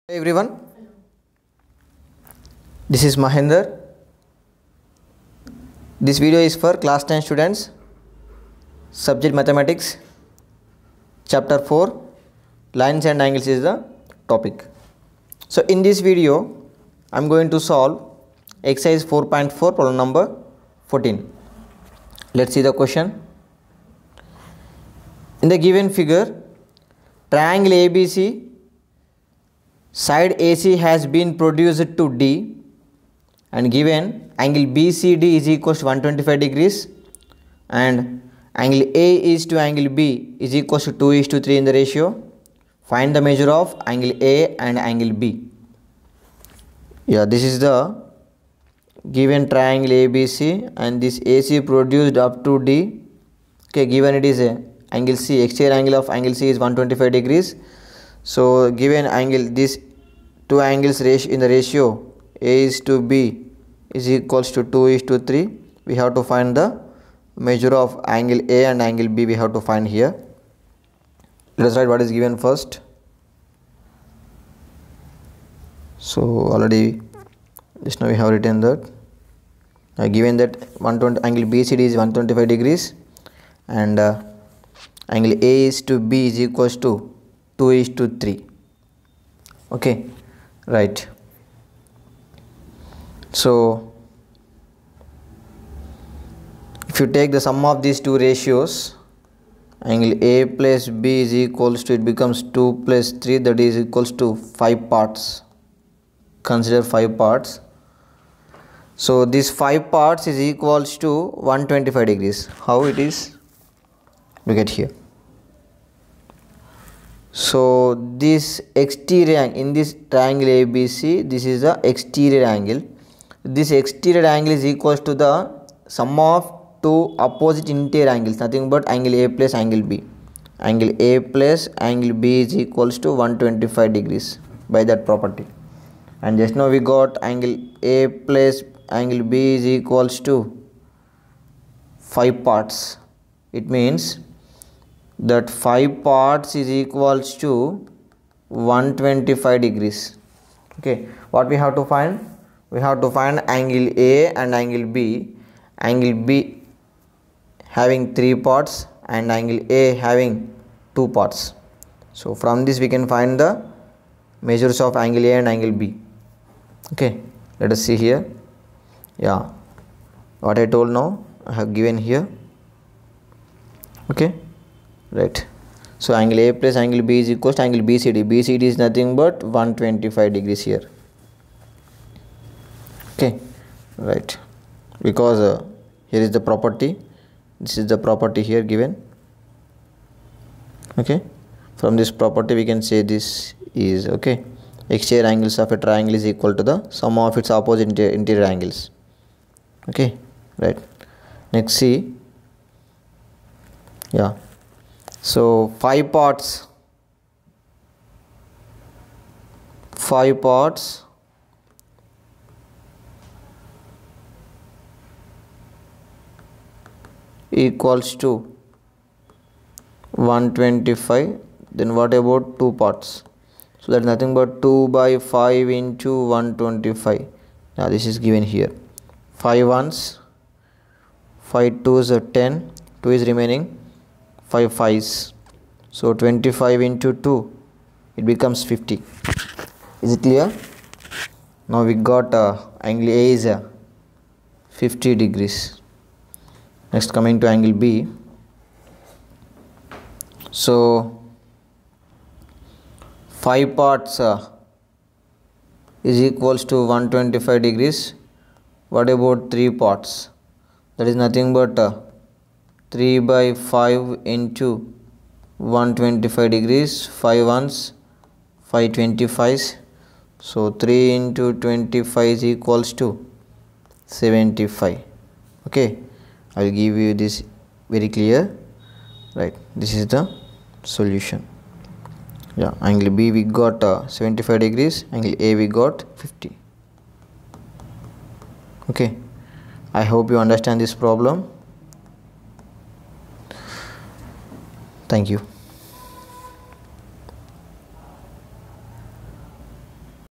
Hey everyone, this is Mahendra. This video is for class 10 students, subject mathematics, chapter 4, lines and angles is the topic. So in this video, I am going to solve exercise 4.4 problem number 14. Let's see the question. In the given figure, triangle ABC side AC has been produced to D and given angle BCD is equals to 125 degrees and angle A is to angle B is equals to 2:3 in the ratio. Find the measure of angle A and angle B. Yeah, this is the given triangle ABC and this AC produced up to D. Okay, given it is a angle C, exterior angle of angle C is 125 degrees. So given angle, this two angles ratio in the ratio A is to B is equals to 2:3. We have to find the measure of angle A and angle B. We have to find here. Let us write what is given first. So already just now we have written that given that 120 angle BCD is 125 degrees and angle A is to B is equals to 2:3. Okay, right. So if you take the sum of these two ratios, angle A plus B is equals to, it becomes 2 plus 3, that is equals to 5 parts. Consider 5 parts. So this 5 parts is equals to 125 degrees. How it is? Look at here. So this exterior angle in this triangle ABC, this is the exterior angle. This exterior angle is equals to the sum of two opposite interior angles, nothing but angle A plus angle B. Angle A plus angle B is equals to 125 degrees by that property. And just now we got angle A plus angle B is equals to 5 parts. It means that 5 parts is equals to 125 degrees. Okay, what we have to find? We have to find angle A and angle B. Angle B having 3 parts and angle A having 2 parts. So from this we can find the measures of angle A and angle B. Okay, let us see here. Yeah, what I told now I have given here. Okay, right. So angle A plus angle B is equals to angle BCD. BCD is nothing but 125 degrees here. Okay, right. Because here is the property. This is the property here given. Okay, from this property we can say this is okay. Exterior angles of a triangle is equal to the sum of its opposite interior angles. Okay, right. Next see. Yeah. So 5 parts equals to 125. Then what about 2 parts? So that's nothing but 2 by 5 into 125. Now this is given here. 5 ones, 5 twos are 10, 2 is remaining, 5 fives. So 25 into 2, it becomes 50. Is it clear? Now we got angle A is 50 degrees. Next coming to angle B. So 5 parts is equals to 125 degrees. What about 3 parts? That is nothing but 3 by 5 into 125 degrees. 5 ones, 5 25s. So 3 into 25 is equals to 75. Okay, I will give you this very clear. Right, this is the solution. Yeah, angle B we got 75 degrees, angle A we got 50. Okay, I hope you understand this problem. Thank you.